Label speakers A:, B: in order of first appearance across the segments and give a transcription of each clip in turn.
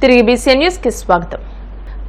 A: తిరిగి BCN news కి స్వాగతం.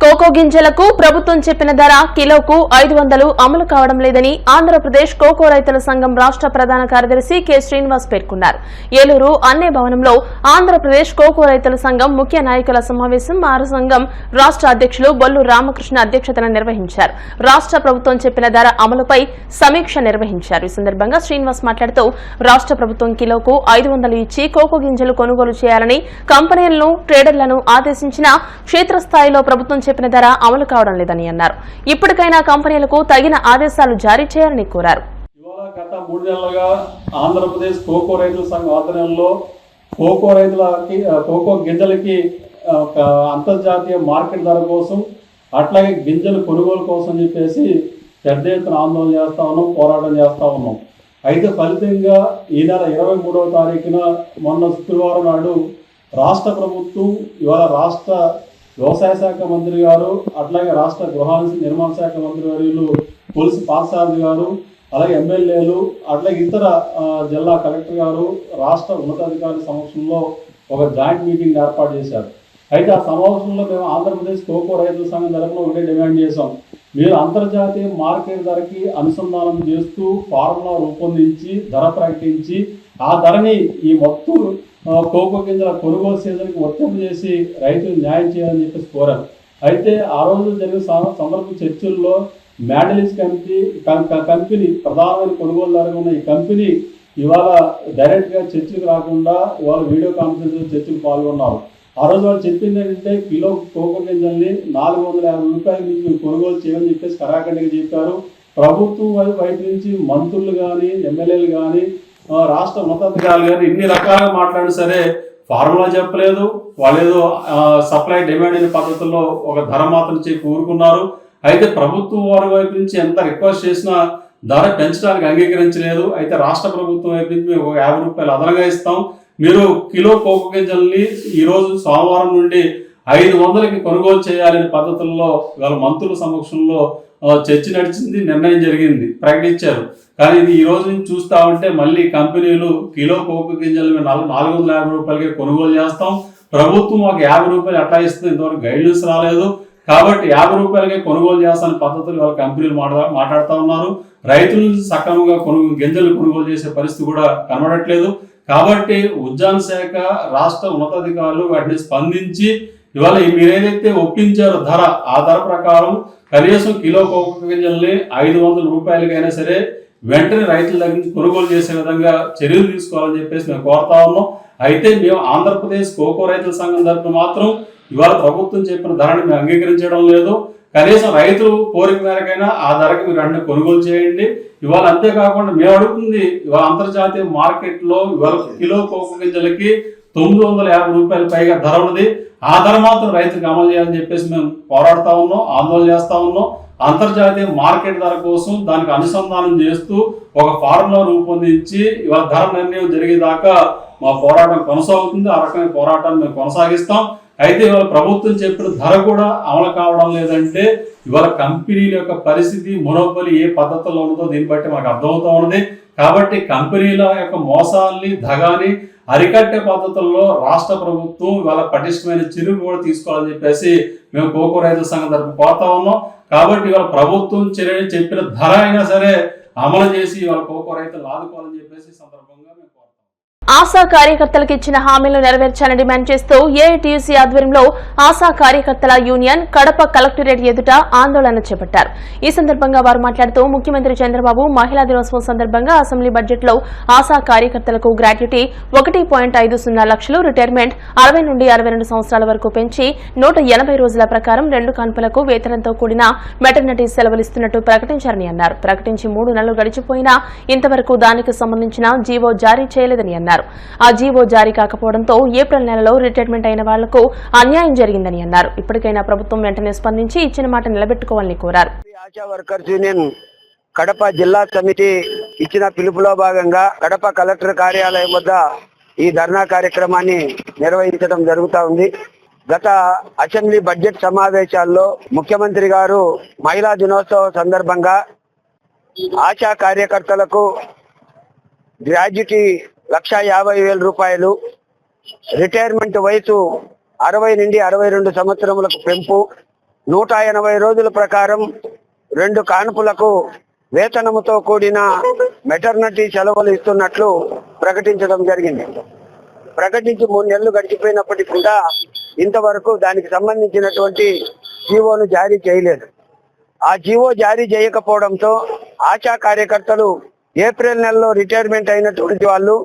A: కోకో గింజలకు ప్రభుత్వం చెప్పిన ధర కిలోకు 500 అమలు కావడం లేదని ఆంధ్రప్రదేశ్ కోకో రైతుల సంఘం రాష్ట్ర ప్రధాన కార్యదర్శి కె శ్రీనివాస్ పేర్కొన్నారు. ఏలూరు అన్నే భవనంలో ఆంధ్రప్రదేశ్ కోకో రైతుల సంఘం ముఖ్య నాయకుల సమావేశం ఆ సంఘం రాష్ట్ర అధ్యక్షులు బొల్లు రామకృష్ణ అధ్యక్షతన నిర్వహించారు. రాష్ట్ర ప్రభుత్వం చెప్పిన ధర అమలుపై సమీక్ష నిర్వహించారు. ఈ సందర్భంగా శ్రీనివాస్ మాట్లాడుతూ రాష్ట్ర ప్రభుత్వం కిలోకు 500 ఇచ్చి కోకో గింజలు కొనుగోలు చేయాలని కంపెనీలను ట్రేడర్లను ఆదేశించినా క్షేత్రస్థాయిలో ప్రభుత్వం చెప్పిన ధర అమలు కావడం లేదని అన్నారు. ఇప్పటికైనా కంపెనీలకు తగిన ఆదేశాలు జారీ చేయాలని కోరారు.
B: గత 3 నెలలుగా ఆంధ్రప్రదేశ్ కోకో రైతుల సంఘం ఆధ్వర్యంలో కోకో గింజలకి అంతర్జాతీయ మార్కెట్ ధర కోసం అట్లాగే గింజలు కొనుగోలు కోసం చెప్పేసి పెద్ద ఎత్తున ఆందోళన చేస్తా ఉన్నాం, పోరాటం చేస్తా ఉన్నాం. అయితే ఫలితంగా ఈ నెల 23వ తారీఖున మొన్న శుక్రవారం నాడు రాష్ట్ర ప్రభుత్వం ఇవాళ రాష్ట్ర వ్యవసాయ శాఖ మంత్రి గారు అట్లాగే రాష్ట్ర గృహ నిర్మాణ శాఖ మంత్రి వర్యులు పోలీసు పార్సారథి గారు అలాగే ఎమ్మెల్యేలు అట్లాగే ఇతర జిల్లా కలెక్టర్ గారు రాష్ట్ర ఉన్నతాధికారుల సమక్షంలో ఒక జాయింట్ మీటింగ్ ఏర్పాటు చేశారు. అయితే ఆ సమావేశంలో మేము ఆంధ్రప్రదేశ్ కోకో రైతుల సంఘం తరఫున ఒకటే డిమాండ్ చేశాం. మీరు అంతర్జాతీయ మార్కెట్ ధరకి అనుసంధానం చేస్తూ ఫార్ములా రూపొందించి ధర ప్రకటించి ఆ ధరని ఈ మొత్తం కోకో గింజల కొనుగోలు సీజన్కి వర్తింపు చేసి రైతులు న్యాయం చేయాలని చెప్పేసి కోరారు. అయితే ఆ రోజు జరిగిన సందర్భ చర్చల్లో మ్యాడలిస్ కంపెనీ ప్రధానమైన కొనుగోలుదారుగా ఉన్న ఈ కంపెనీ ఇవాళ డైరెక్ట్గా చర్చలకు రాకుండా ఇవాళ వీడియో కాన్ఫరెన్స్ చర్చలు పాల్గొన్నారు. ఆ రోజు వాళ్ళు చెప్పింది ఏంటంటే కిలో కోకో గింజల్ని 450 రూపాయల నుంచి కొనుగోలు చేయమని చెప్పేసి కరాఖండిగా చెప్పారు. ప్రభుత్వం వైపు నుంచి మంత్రులు కానీ ఎమ్మెల్యేలు కానీ రాష్ట్ర ఉన్నతాధికారులు గారు ఇన్ని రకాలుగా మాట్లాడినా సరే ఫార్ములా చెప్పలేదు. వాళ్ళు ఏదో సప్లై డిమాండ్ అనే పద్ధతుల్లో ఒక ధర మాత్రం చెప్పి ఊరుకున్నారు. అయితే ప్రభుత్వం వారి వైపు నుంచి ఎంత రిక్వెస్ట్ చేసినా ధర పెంచడానికి అంగీకరించలేదు. అయితే రాష్ట్ర ప్రభుత్వం వైపు నుంచి మేము 50 రూపాయలు అదనంగా ఇస్తాం, మీరు కిలో కోకో గింజల్ని ఈరోజు సోమవారం నుండి 500కి కొనుగోలు చేయాలనే పద్ధతుల్లో వాళ్ళ మంత్రుల సమక్షంలో చర్చ నడిచింది, నిర్ణయం జరిగింది, ప్రకటించారు. కానీ ఇది ఈ రోజు నుంచి చూస్తా ఉంటే మళ్ళీ కంపెనీలు కిలో కోకో గింజలు 450 రూపాయలకి కొనుగోలు చేస్తాం, ప్రభుత్వం ఒక 50 రూపాయలు అట్లా ఇస్తుంది, ఇంతవరకు గైడ్లైన్స్ రాలేదు కాబట్టి 50 రూపాయలకే కొనుగోలు చేస్తానే పద్ధతులు వాళ్ళ కంపెనీలు మాట్లాడుతూ ఉన్నారు. రైతుల నుంచి సక్రమంగా గింజలు కొనుగోలు చేసే పరిస్థితి కూడా కనబడట్లేదు. కాబట్టి ఉద్యాన శాఖ రాష్ట్ర ఉన్నతాధికారులు వాటిని స్పందించి ఇవాళ మీరు ఏదైతే ఒప్పించారో ధర ఆ ధర ప్రకారం కనీసం కిలో కోకో గింజల్ని 500 రూపాయలకైనా సరే వెంటనే రైతుల దగ్గర నుంచి కొనుగోలు చేసే విధంగా చర్యలు తీసుకోవాలని చెప్పేసి మేము కోరుతా ఉన్నాం. అయితే మేము ఆంధ్రప్రదేశ్ కోకో రైతుల సంఘం తరఫున మాత్రం ఇవాళ ప్రభుత్వం చెప్పిన ధరని మేము అంగీకరించడం లేదు. కనీసం రైతులు కోరిక మేరకైనా ఆ ధరకి మీరు వెంటనే కొనుగోలు చేయండి. ఇవాళ అంతేకాకుండా మేము అడుగుతుంది ఇవాళ అంతర్జాతీయ మార్కెట్లో ఇవాళ కిలో కోకో గింజలకి 950 రూపాయల పైగా ధర ఉన్నది. ఆ ధర మాత్రం రైతులకు అమలు చేయాలని చెప్పేసి మేము పోరాడుతూ ఉన్నాం, ఆందోళన చేస్తా ఉన్నాం. అంతర్జాతీయ మార్కెట్ ధర కోసం దానికి అనుసంధానం చేస్తూ ఒక ఫార్ములా రూపొందించి ఇవాళ ధర నిర్ణయం జరిగేదాకా మా పోరాటం కొనసాగుతుంది. ఆ రకమైన పోరాటాన్ని మేము కొనసాగిస్తాం. అయితే ఇవాళ ప్రభుత్వం చెప్పిన ధర కూడా అమలు కావడం లేదంటే ఇవాళ కంపెనీల యొక్క పరిస్థితి మొనోపలి ఏ పద్ధతిలో ఉన్నదో దీన్ని బట్టి మనకు అర్థమవుతా ఉన్నది. కాబట్టి కంపెనీల యొక్క మోసాల్ని దగాని అరికట్టే పద్ధతుల్లో రాష్ట్ర ప్రభుత్వం ఇవాళ పటిష్టమైన చర్యలు కూడా తీసుకోవాలని చెప్పేసి మేము కోకో రైతుల సంఘం తరఫున కోరుతా ఉన్నాం. కాబట్టి ఇవాళ ప్రభుత్వం చెప్పిన ధర అయినా సరే అమలు చేసి ఇవాళ కోకో రైతులు ఆదుకోవాలని చెప్పేసి సందర్భంగా మేము కోరుతాం.
A: ఆశా కార్యకర్తలకు ఇచ్చిన హామీలు నెరవేర్చాలని డిమాండ్ చేస్తూ ఏఐటీయూసీ ఆధ్వర్యంలో ఆశా కార్యకర్తల యూనియన్ కడప కలెక్టరేట్ ఎదుట ఆందోళన చేపట్టారు. ఈ సందర్భంగా వారు మాట్లాడుతూ ముఖ్యమంత్రి చంద్రబాబు మహిళా దినోత్సవం సందర్భంగా అసెంబ్లీ బడ్జెట్లో ఆశా కార్యకర్తలకు గ్రాట్యుటీ 1.50 లక్షలు, రిటైర్మెంట్ 60 నుండి 62 సంవత్సరాల వరకు పెంచి 180 రోజుల ప్రకారం 2 కాన్పులకు వేతనంతో కూడిన మెటర్నిటీ సెలవులు ఇస్తున్నట్టు ప్రకటించారని అన్నారు. ప్రకటించి 3 నెలలు గడిచిపోయినా ఇంతవరకు దానికి సంబంధించిన జీవో జారీ చేయలేదని అన్నారు. ఆ జీవో జారీ కాకపోవడంతో ఏప్రిల్ నెలలో రిటైర్మెంట్ అయిన వాళ్లకు అన్యాయం జరిగిందని అన్నారు. ఇప్పటికైనా ప్రభుత్వం వెంటనే స్పందించి ఇచ్చిన మాట నిలబెట్టుకోవాలని కోరారు.
C: ఆశా వర్కర్స్ యూనియన్ కడప జిల్లా సమితి ఇచ్చిన పిలుపులో భాగంగా కడప కలెక్టర్ కార్యాలయం వద్ద ఈ ధర్నా కార్యక్రమాన్ని నిర్వహించడం జరుగుతా ఉంది. గత అసెంబ్లీ బడ్జెట్ సమావేశాల్లో ముఖ్యమంత్రి గారు మహిళా దినోత్సవం సందర్భంగా ఆశా కార్యకర్తలకు గ్రాడ్యుటీ 1,50,000 రూపాయలు, రిటైర్మెంట్ వయసు 60 నుండి 62 సంవత్సరములకు పెంపు, 180 రోజుల ప్రకారం 2 కాన్పులకు వేతనముతో కూడిన మెటర్నిటీ సెలవులు ఇస్తున్నట్లు ప్రకటించడం జరిగింది. ప్రకటించి 3 నెలలు గడిచిపోయినప్పటికీ కూడా ఇంతవరకు దానికి సంబంధించినటువంటి జీవోను జారీ చేయలేదు. ఆ జీవో జారీ చేయకపోవడంతో ఆశా కార్యకర్తలు ఏప్రిల్ నెలలో రిటైర్మెంట్ అయినటువంటి వాళ్ళు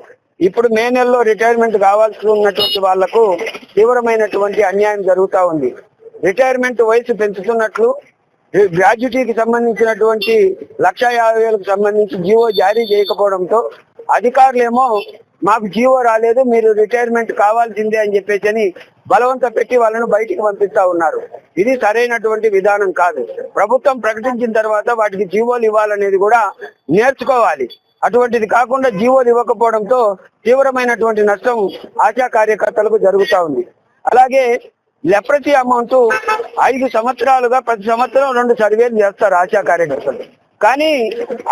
C: ఇప్పుడు మే నెలలో రిటైర్మెంట్ కావాల్సి ఉన్నటువంటి వాళ్లకు తీవ్రమైనటువంటి అన్యాయం జరుగుతూ ఉంది. రిటైర్మెంట్ వయసు పెంచుతున్నట్లు గ్రాడ్యుటీకి సంబంధించినటువంటి 1,50,000కు సంబంధించి జీవో జారీ చేయకపోవడంతో అధికారులేమో మాకు జీవో రాలేదు, మీరు రిటైర్మెంట్ కావాల్సిందే అని చెప్పేసి బలవంత పెట్టి వాళ్ళను బయటికి పంపిస్తా ఉన్నారు. ఇది సరైనటువంటి విధానం కాదు. ప్రభుత్వం ప్రకటించిన తర్వాత వాటికి జీవోలు ఇవ్వాలనేది కూడా నేర్చుకోవాలి. అటువంటిది కాకుండా జీవోలు ఇవ్వకపోవడంతో తీవ్రమైనటువంటి నష్టం ఆశా కార్యకర్తలకు జరుగుతూ ఉంది. అలాగే లెప్రసీ అమౌంట్ 5 సంవత్సరాలుగా ప్రతి సంవత్సరం 2 సర్వేలు చేస్తారు ఆశా కార్యకర్తలు. కానీ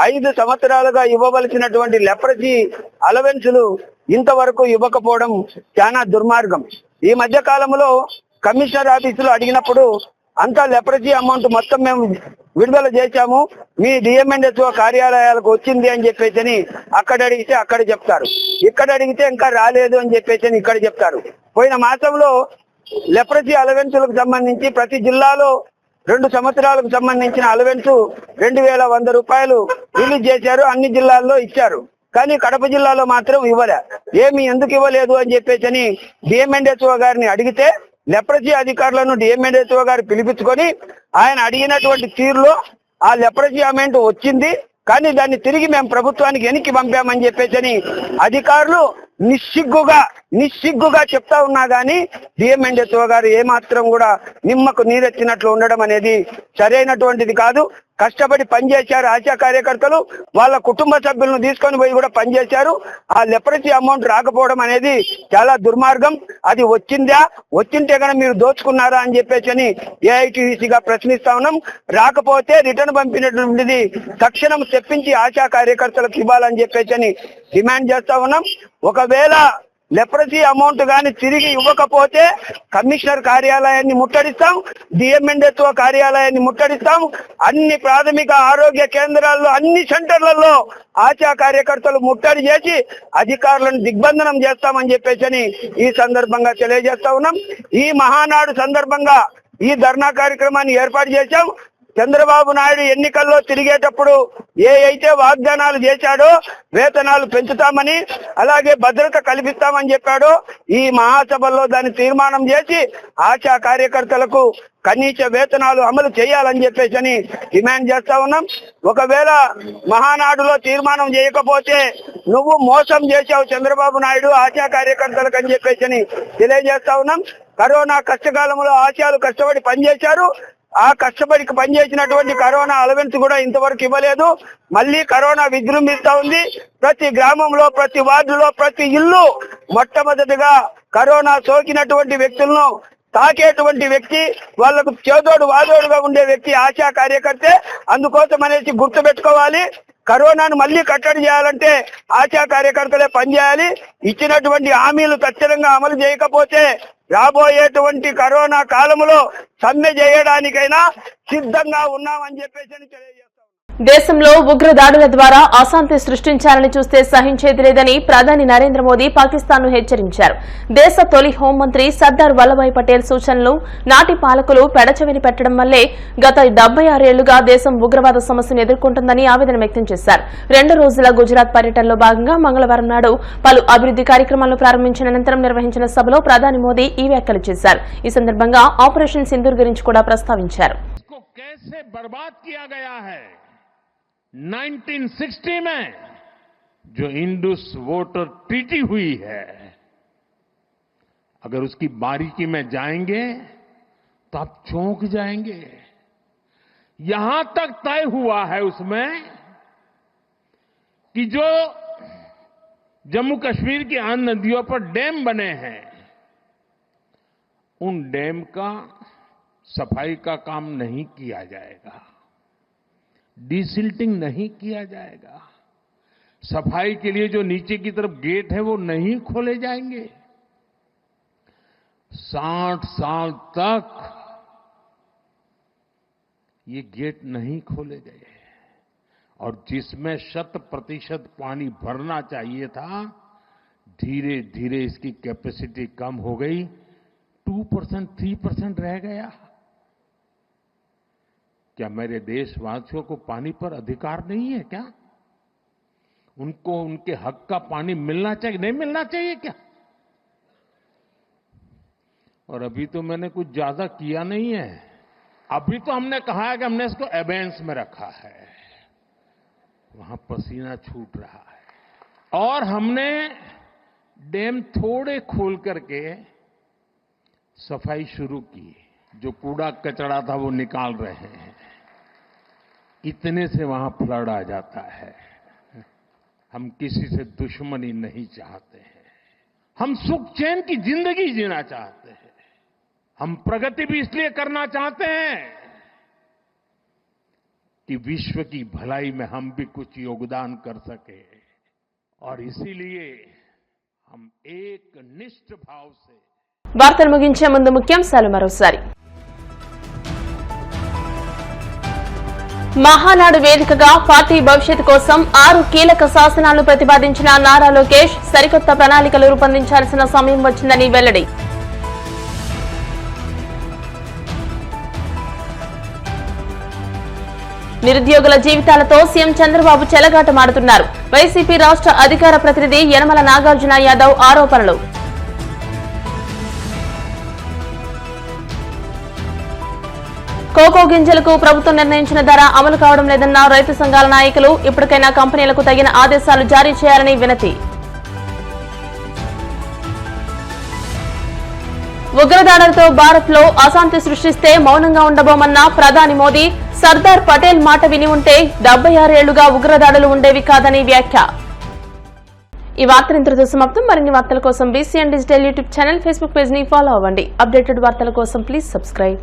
C: 5 సంవత్సరాలుగా ఇవ్వవలసినటువంటి లెప్రసీ అలవెన్సులు ఇంతవరకు ఇవ్వకపోవడం చాలా దుర్మార్గం. ఈ మధ్య కాలంలో కమిషనర్ ఆఫీసులో అడిగినప్పుడు అంతా లెప్రసీ అమౌంట్ మొత్తం మేము విడుదల చేశాము, మీ డిఎంఎన్ఎస్ఓ కార్యాలయాలకు వచ్చింది అని చెప్పేసి అక్కడ అడిగితే అక్కడ చెప్తారు, ఇక్కడ అడిగితే ఇంకా రాలేదు అని చెప్పేసి ఇక్కడ చెప్తారు. పోయిన మాసంలో లెప్రసీ అలవెన్సులకు సంబంధించి ప్రతి జిల్లాలో 2 సంవత్సరాలకు సంబంధించిన అలవెన్స్ 2,100 రూపాయలు రిలీజ్ చేశారు. అన్ని జిల్లాల్లో ఇచ్చారు. కానీ కడప జిల్లాలో మాత్రం ఇవ్వలే. ఎందుకు ఇవ్వలేదు అని చెప్పేసి డిఎంఎన్ఎస్ఓ గారిని అడిగితే లెప్రసీ అధికారులను డిఎంఎన్ఎస్ఓ గారు పిలిపించుకొని ఆయన అడిగినటువంటి తీరులో ఆ లెప్రసీ అమౌంట్ వచ్చింది, కానీ దాన్ని తిరిగి మేము ప్రభుత్వానికి వెనక్కి పంపామని చెప్పేసి అధికారులు నిస్సిగ్గుగా చెప్తా ఉన్నా గానీ డిఎంఎన్ఎస్ఓ గారు ఏమాత్రం కూడా నిమ్మకు నీరెత్తినట్లు ఉండడం అనేది సరైనటువంటిది కాదు. కష్టపడి పనిచేశారు ఆశా కార్యకర్తలు, వాళ్ళ కుటుంబ సభ్యులను తీసుకొని పోయి కూడా పనిచేశారు. ఆ లెప్రసీ అమౌంట్ రాకపోవడం అనేది చాలా దుర్మార్గం. అది వచ్చింటే కనుక మీరు దోచుకున్నారా అని చెప్పేసి ఏఐటీయూసీగా ప్రశ్నిస్తా ఉన్నాం. రాకపోతే రిటర్న్ పంపినటువంటిది తక్షణం తెప్పించి ఆశా కార్యకర్తలకు ఇవ్వాలని చెప్పేసి డిమాండ్ చేస్తా ఉన్నాం. ఒకవేళ లెప్రసీ అమౌంట్ గాని తిరిగి ఇవ్వకపోతే కమిషనర్ కార్యాలయాన్ని ముట్టడిస్తాం, డిఎంఎన్ఎస్ఓ కార్యాలయాన్ని ముట్టడిస్తాం. అన్ని ప్రాథమిక ఆరోగ్య కేంద్రాల్లో అన్ని సెంటర్లలో ఆశా కార్యకర్తలు ముట్టడి చేసి అధికారులను దిగ్బంధనం చేస్తామని చెప్పేసి ఈ సందర్భంగా తెలియజేస్తా ఉన్నాం. ఈ మహానాడు సందర్భంగా ఈ ధర్నా కార్యక్రమాన్ని ఏర్పాటు చేశాం. చంద్రబాబు నాయుడు ఎన్నికల్లో తిరిగేటప్పుడు అయితే వాగ్దానాలు చేశాడో వేతనాలు పెంచుతామని అలాగే భద్రత కల్పిస్తామని చెప్పాడో ఈ మహాసభల్లో దాన్ని తీర్మానం చేసి ఆశా కార్యకర్తలకు కనీస వేతనాలు అమలు చేయాలని చెప్పేసి డిమాండ్ చేస్తా ఉన్నాం. ఒకవేళ మహానాడులో తీర్మానం చేయకపోతే నువ్వు మోసం చేశావు చంద్రబాబు నాయుడు ఆశా కార్యకర్తలకు అని చెప్పేసి తెలియజేస్తా ఉన్నాం. కరోనా కష్టకాలంలో ఆశాలు కష్టపడి పనిచేశారు. ఆ కష్టపడి పనిచేసినటువంటి కరోనా అలవెన్స్ కూడా ఇంతవరకు ఇవ్వలేదు. మళ్ళీ కరోనా విజృంభిస్తా ఉంది. ప్రతి గ్రామంలో, ప్రతి వార్డులో, ప్రతి ఇల్లు మొట్టమొదటిగా కరోనా సోకినటువంటి వ్యక్తులను తాకేటువంటి వ్యక్తి, వాళ్లకు చేదోడు వాదోడుగా ఉండే వ్యక్తి ఆశా కార్యకర్తే. అందుకోసం అనేసి గుర్తుపెట్టుకోవాలి. కరోనాను మళ్ళీ కట్టడి చేయాలంటే ఆశా కార్యకర్తలే పనిచేయాలి. ఇచ్చినటువంటి హామీలు తక్షణంగా అమలు చేయకపోతే రాబోయేటువంటి కరోనా కాలంలో సమ్మె చేయడానికైనా సిద్ధంగా ఉన్నామని చెప్పేసి తెలియజేస్తాం.
A: దేశంలో ఉగ్రదాడుల ద్వారా అశాంతి సృష్టించాలని చూస్తే సహించేది లేదని ప్రధాని నరేంద్ర మోదీ పాకిస్తాన్ను హెచ్చరించారు. దేశ తొలి హోంమంత్రి సర్దార్ వల్లభాయ్ పటేల్ సూచనలు నాటి పాలకులు పెడచెవిని పెట్టడం వల్లే గత 76 ఏళ్లుగా దేశం ఉగ్రవాద సమస్యను ఎదుర్కొంటుందని ఆవేదన వ్యక్తం చేశారు. 2 రోజుల గుజరాత్ పర్యటనలో భాగంగా మంగళవారం నాడు పలు అభివృద్ది కార్యక్రమాలను ప్రారంభించిన అనంతరం నిర్వహించిన సభలో ప్రధాని మోదీ ఈ వ్యాఖ్యలు చేశారు. ఈ సందర్భంగా ఆపరేషన్ సింధూర్ గురించి కూడా ప్రస్తావించారు.
D: 1960 में जो इंडस वाटर ट्रीटी हुई है, अगर उसकी बारीकी में जाएंगे तो आप चौंक जाएंगे. यहां तक तय हुआ है उसमें कि जो जम्मू कश्मीर की 8 नदियों पर डैम बने हैं, उन डैम का सफाई का काम नहीं किया जाएगा, डिसिल्टिंग नहीं किया जाएगा, सफाई के लिए जो नीचे की तरफ गेट है वो नहीं खोले जाएंगे. 60 साल तक ये गेट नहीं खोले गए और जिसमें 100% पानी भरना चाहिए था, धीरे धीरे इसकी कैपेसिटी कम हो गई, 2%, 3% रह गया। क्या मेरे देशवासियों को पानी पर अधिकार नहीं है क्या? उनको उनके हक का पानी मिलना चाहिए, नहीं मिलना चाहिए क्या? और अभी तो मैंने कुछ ज्यादा किया नहीं है, अभी तो हमने कहा है कि हमने इसको एबेंस में रखा है, वहां पसीना छूट रहा है। और हमने डैम थोड़े खोल करके सफाई शुरू की, जो कूड़ा कचरा था वो निकाल रहे हैं, इतने से वहां फ्लड आ जाता है। हम किसी से दुश्मनी नहीं चाहते हैं, हम सुख चैन की जिंदगी जीना चाहते हैं। हम प्रगति भी इसलिए करना चाहते हैं कि विश्व की भलाई में हम भी कुछ योगदान कर सके, और इसीलिए हम एक निष्ठ भाव से
A: వార్తలు ముగించే ముందు ముఖ్యాంశాలు మరోసారి. మహానాడు వేదికగా పార్టీ భవిష్యత్తు కోసం 6 కీలక శాసనాలను ప్రతిపాదించిన నారా లోకేష్ సరికొత్త ప్రణాళికలు రూపొందించాల్సిన సమయం వచ్చిందని వెల్లడి. నిరుద్యోగుల జీవితాలతో సీఎం చంద్రబాబు చెలగాటమాడుతున్నారు. వైసీపీ రాష్ట్ర అధికార ప్రతినిధి యనమల నాగార్జున యాదవ్ ఆరోపణలు. కోకో గింజలకు ప్రభుత్వం నిర్ణయించిన ధర అమలు కావడం లేదన్న రైతు సంఘాల నాయకులు. ఇప్పటికైనా కంపెనీలకు తగిన ఆదేశాలు జారీ చేయాలని వినతి. ఉగ్రదాడులతో భారత్ లో అశాంతి సృష్టిస్తే మౌనంగా ఉండబోమన్న ప్రధాని మోదీ. సర్దార్ పటేల్ మాట విని ఉంటే 76 ఏళ్లుగా ఉగ్రదాడులు ఉండేవి కాదని వ్యాఖ్య. ఈ వార్తలు ఇంతటితో సమాప్తం. మరిన్ని వార్తల కోసం BCN digital YouTube channel, Facebook page ని ఫాలో అవ్వండి. అప్డేటెడ్ వార్తల కోసం ప్లీజ్ సబ్స్క్రైబ్.